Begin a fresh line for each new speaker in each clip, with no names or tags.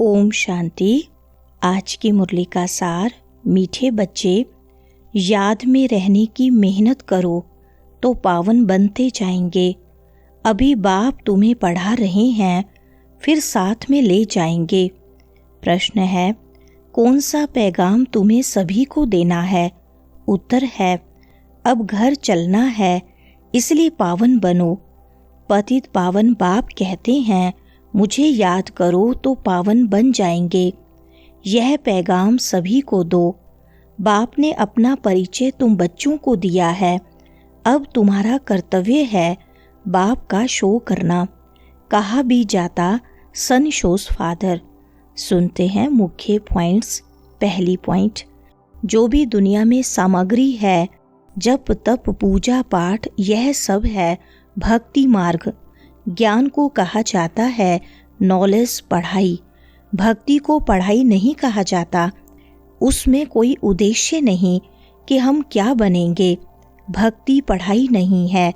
ओम शांति। आज की मुरली का सार। मीठे बच्चे, याद में रहने की मेहनत करो तो पावन बनते जाएंगे। अभी बाप तुम्हें पढ़ा रहे हैं, फिर साथ में ले जाएंगे। प्रश्न है, कौन सा पैगाम तुम्हें सभी को देना है? उत्तर है, अब घर चलना है, इसलिए पावन बनो। पतित पावन बाप कहते हैं, मुझे याद करो तो पावन बन जाएंगे। यह पैगाम सभी को दो। बाप ने अपना परिचय तुम बच्चों को दिया है। अब तुम्हारा कर्तव्य है बाप का शो करना। कहा भी जाता, सन शोज फादर। सुनते हैं मुख्य पॉइंट्स। पहली पॉइंट, जो भी दुनिया में सामग्री है, जप तप पूजा पाठ, यह सब है भक्ति मार्ग। ज्ञान को कहा जाता है नॉलेज, पढ़ाई। भक्ति को पढ़ाई नहीं कहा जाता। उसमें कोई उद्देश्य नहीं कि हम क्या बनेंगे। भक्ति पढ़ाई नहीं है।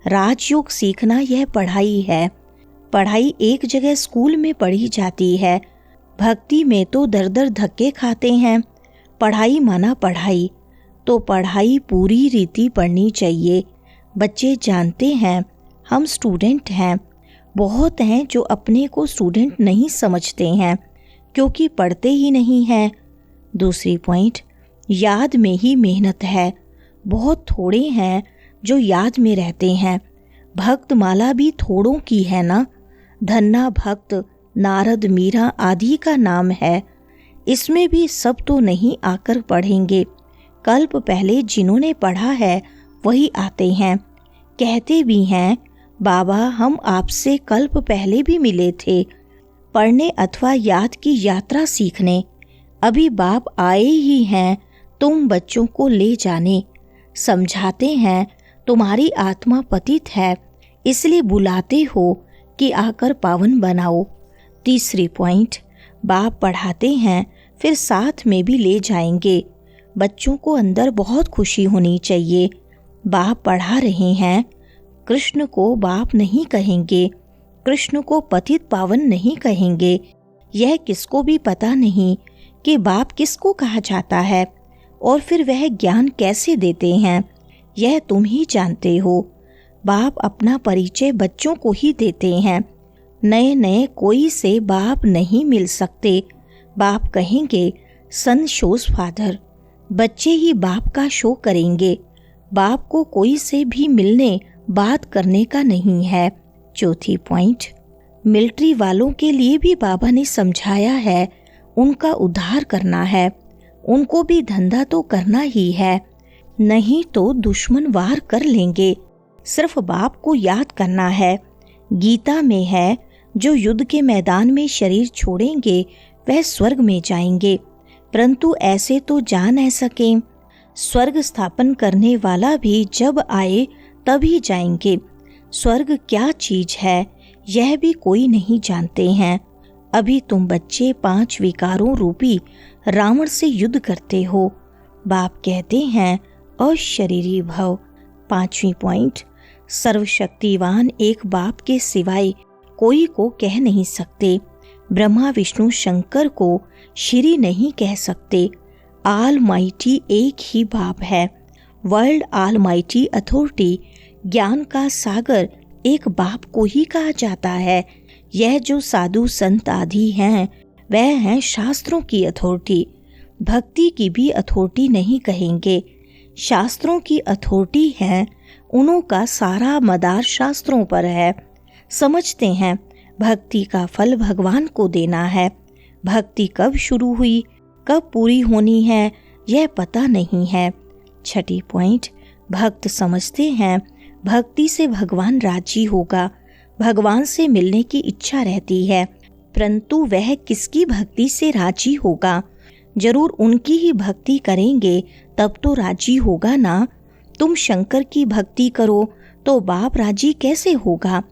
राजयोग सीखना यह पढ़ाई है। पढ़ाई एक जगह स्कूल में पढ़ी जाती है। भक्ति में तो दर दर धक्के खाते हैं। पढ़ाई माना पढ़ाई, तो पढ़ाई पूरी रीति पढ़नी चाहिए। बच्चे जानते हैं हम स्टूडेंट हैं। बहुत हैं जो अपने को स्टूडेंट नहीं समझते हैं क्योंकि पढ़ते ही नहीं हैं। दूसरी पॉइंट, याद में ही मेहनत है। बहुत थोड़े हैं जो याद में रहते हैं। भक्त माला भी थोड़ों की है ना। धन्ना भक्त, नारद, मीरा आदि का नाम है। इसमें भी सब तो नहीं आकर पढ़ेंगे। कल्प पहले जिन्होंने पढ़ा है वही आते हैं। कहते भी हैं, बाबा हम आपसे कल्प पहले भी मिले थे, पढ़ने अथवा याद की यात्रा सीखने। अभी बाप आए ही हैं तुम बच्चों को ले जाने। समझाते हैं तुम्हारी आत्मा पतित है, इसलिए बुलाते हो कि आकर पावन बनाओ। तीसरी पॉइंट, बाप पढ़ाते हैं फिर साथ में भी ले जाएंगे। बच्चों को अंदर बहुत खुशी होनी चाहिए। बाप पढ़ा रहे हैं। कृष्ण को बाप नहीं कहेंगे, कृष्ण को पतित पावन नहीं कहेंगे। यह किसको भी पता नहीं कि बाप किसको कहा जाता है और फिर वह ज्ञान कैसे देते हैं। यह तुम ही जानते हो। बाप अपना परिचय बच्चों को ही देते हैं। नए नए कोई से बाप नहीं मिल सकते। बाप कहेंगे सन शोज फादर। बच्चे ही बाप का शो करेंगे। बाप को कोई से भी मिलने बात करने का नहीं है। चौथी पॉइंट, मिलिट्री वालों के लिए भी बाबा ने समझाया है, उनका उद्धार करना है। उनको भी धंधा तो करना ही है, नहीं तो दुश्मन वार कर लेंगे। सिर्फ बाप को याद करना है। गीता में है, जो युद्ध के मैदान में शरीर छोड़ेंगे वह स्वर्ग में जाएंगे, परंतु ऐसे तो जा न सके। स्वर्ग स्थापन करने वाला भी जब आए तभी जाएंगे। स्वर्ग क्या चीज है यह भी कोई नहीं जानते हैं। अभी तुम बच्चे 5 विकारों रूपी रावण से युद्ध करते हो। बाप कहते हैं अशरीरी भव। 5वीं पॉइंट, सर्वशक्तिवान एक बाप के सिवाय कोई को कह नहीं सकते। ब्रह्मा विष्णु शंकर को श्री नहीं कह सकते। आल माइटी एक ही बाप है। वर्ल्ड आल माइटी अथॉरिटी, ज्ञान का सागर, एक बाप को ही कहा जाता है। यह जो साधु संत आदि हैं वह हैं शास्त्रों की अथॉरिटी। भक्ति की भी अथॉरिटी नहीं कहेंगे। शास्त्रों की अथॉरिटी है। उन्हों का सारा मदार शास्त्रों पर है। समझते हैं भक्ति का फल भगवान को देना है। भक्ति कब शुरू हुई, कब पूरी होनी है, यह पता नहीं है। 6ठी पॉइंट, भक्त समझते हैं भक्ति से भगवान राजी होगा। भगवान से मिलने की इच्छा रहती है, परंतु वह किसकी भक्ति से राजी होगा? जरूर उनकी ही भक्ति करेंगे तब तो राजी होगा ना। तुम शंकर की भक्ति करो तो बाप राजी कैसे होगा?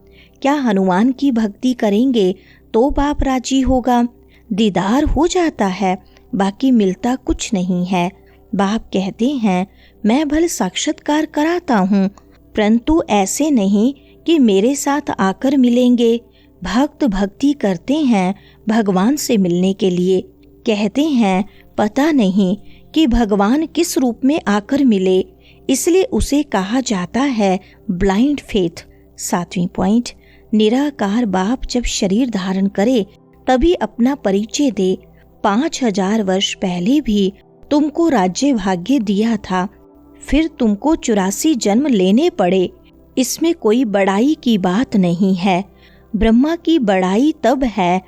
क्या हनुमान की भक्ति करेंगे तो बाप राजी होगा? दीदार हो जाता है, बाकी मिलता कुछ नहीं है। बाप कहते हैं मैं भले साक्षात्कार कराता हूँ, परंतु ऐसे नहीं कि मेरे साथ आकर मिलेंगे। भक्त भक्ति करते हैं भगवान से मिलने के लिए। कहते हैं पता नहीं कि भगवान किस रूप में आकर मिले, इसलिए उसे कहा जाता है ब्लाइंड फेथ। 7वां पॉइंट, निराकार बाप जब शरीर धारण करे तभी अपना परिचय दे। 5000 वर्ष पहले भी तुमको राज्य भाग्य दिया था, फिर तुमको 84 जन्म लेने पड़े। इसमें कोई बड़ाई की बात नहीं है। ब्रह्मा की बड़ाई तब है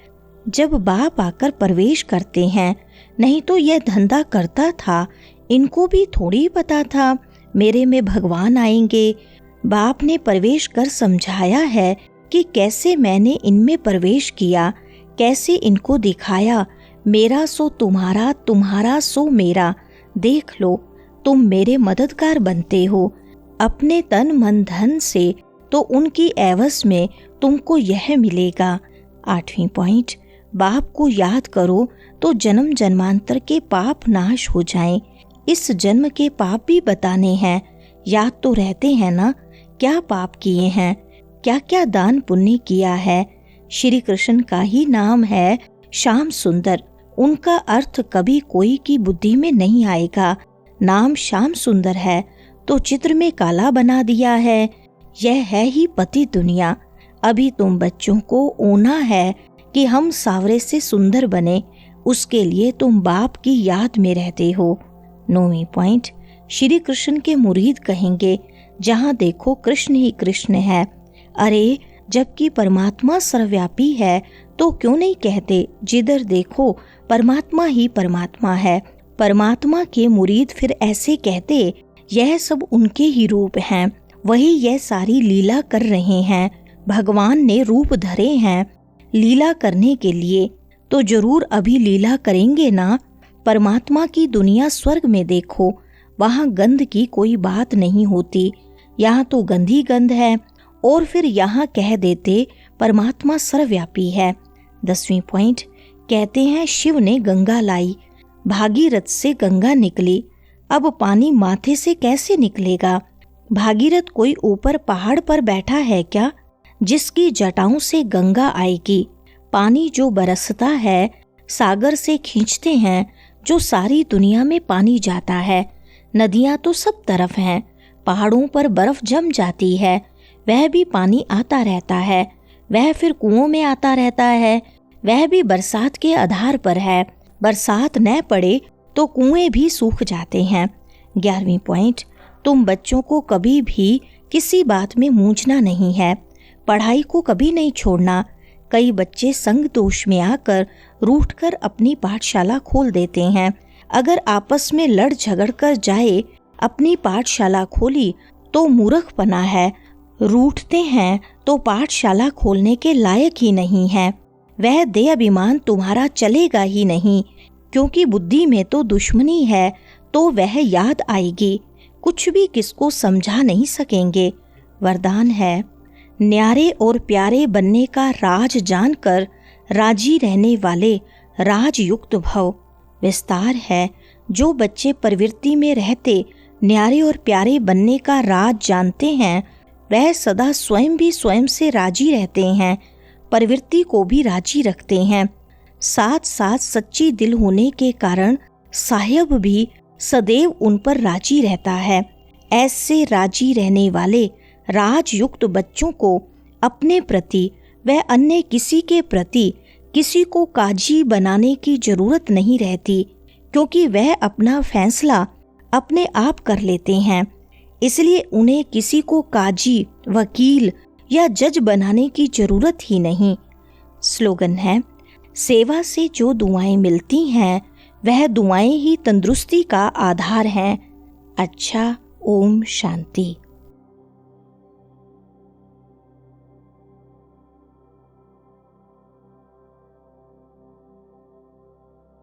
जब बाप आकर प्रवेश करते हैं, नहीं तो यह धंधा करता था। इनको भी थोड़ी पता था मेरे में भगवान आएंगे। बाप ने प्रवेश कर समझाया है कि कैसे मैंने इनमें प्रवेश किया, कैसे इनको दिखाया। मेरा सो तुम्हारा, तुम्हारा सो मेरा। देख लो, तुम मेरे मददगार बनते हो अपने तन मन धन से, तो उनकी एवज में तुमको यह मिलेगा। 8वां पॉइंट, बाप को याद करो तो जन्म जन्मांतर के पाप नाश हो जाएं। इस जन्म के पाप भी बताने हैं, याद तो रहते हैं ना, क्या पाप किए हैं, क्या क्या दान पुण्य किया है। श्री कृष्ण का ही नाम है श्याम सुंदर। उनका अर्थ कभी कोई की बुद्धि में नहीं आएगा। नाम श्याम सुंदर है तो चित्र में काला बना दिया है। यह है ही पति दुनिया। अभी तुम बच्चों को ओना है कि हम सावरे से सुंदर बने, उसके लिए तुम बाप की याद में रहते हो। 9वां पॉइंट, श्री कृष्ण के मुरीद कहेंगे जहाँ देखो कृष्ण ही कृष्ण है। अरे जबकि परमात्मा सर्वव्यापी है तो क्यों नहीं कहते जिधर देखो परमात्मा ही परमात्मा है। परमात्मा के मुरीद फिर ऐसे कहते यह सब उनके ही रूप हैं, वही यह सारी लीला कर रहे हैं। भगवान ने रूप धरे हैं लीला करने के लिए, तो जरूर अभी लीला करेंगे ना। परमात्मा की दुनिया स्वर्ग में देखो, वहाँ गंध की कोई बात नहीं होती, यहाँ तो गंदी गंध है। और फिर यहाँ कह देते परमात्मा सर्वव्यापी है। 10वां पॉइंट, कहते हैं शिव ने गंगा लाई, भागीरथ से गंगा निकली, अब पानी माथे से कैसे निकलेगा। भागीरथ कोई ऊपर पहाड़ पर बैठा है क्या जिसकी जटाओं से गंगा आएगी। पानी जो बरसता है सागर से खींचते हैं, जो सारी दुनिया में पानी जाता है। नदियां तो सब तरफ हैं, पहाड़ों पर बर्फ जम जाती है, वह भी पानी आता रहता है, वह फिर कुओं में आता रहता है, वह भी बरसात के आधार पर है। बरसात न पड़े तो कुएं भी सूख जाते हैं। 11वां पॉइंट, तुम बच्चों को कभी भी किसी बात में मूंझना नहीं है, पढ़ाई को कभी नहीं छोड़ना। कई बच्चे संग दोष में आकर रूठकर अपनी पाठशाला खोल देते हैं। अगर आपस में लड़ झगड़ कर जाए अपनी पाठशाला खोली तो मूर्खपना है। रूठते हैं तो पाठशाला खोलने के लायक ही नहीं है। वह देह अभिमान तुम्हारा चलेगा ही नहीं, क्योंकि बुद्धि में तो दुश्मनी है, तो वह याद आएगी। कुछ भी किसको समझा नहीं सकेंगे। वरदान है, न्यारे और प्यारे बनने का राज जानकर राजी रहने वाले राजयुक्त भव। विस्तार है, जो बच्चे प्रवृत्ति में रहते न्यारे और प्यारे बनने का राज जानते हैं, वह सदा स्वयं भी स्वयं से राजी रहते हैं, प्रवृत्ति को भी राजी रखते हैं। साथ साथ सच्ची दिल होने के कारण साहिब भी सदैव उन पर राजी रहता है। ऐसे राजी रहने वाले राजयुक्त बच्चों को अपने प्रति व अन्य किसी के प्रति किसी को काजी बनाने की जरूरत नहीं रहती, क्योंकि वह अपना फैसला अपने आप कर लेते हैं। इसलिए उन्हें किसी को काजी, वकील या जज बनाने की जरूरत ही नहीं। स्लोगन है, सेवा से जो दुआएं मिलती हैं वह दुआएं ही तंदुरुस्ती का आधार हैं। अच्छा, ओम शांति।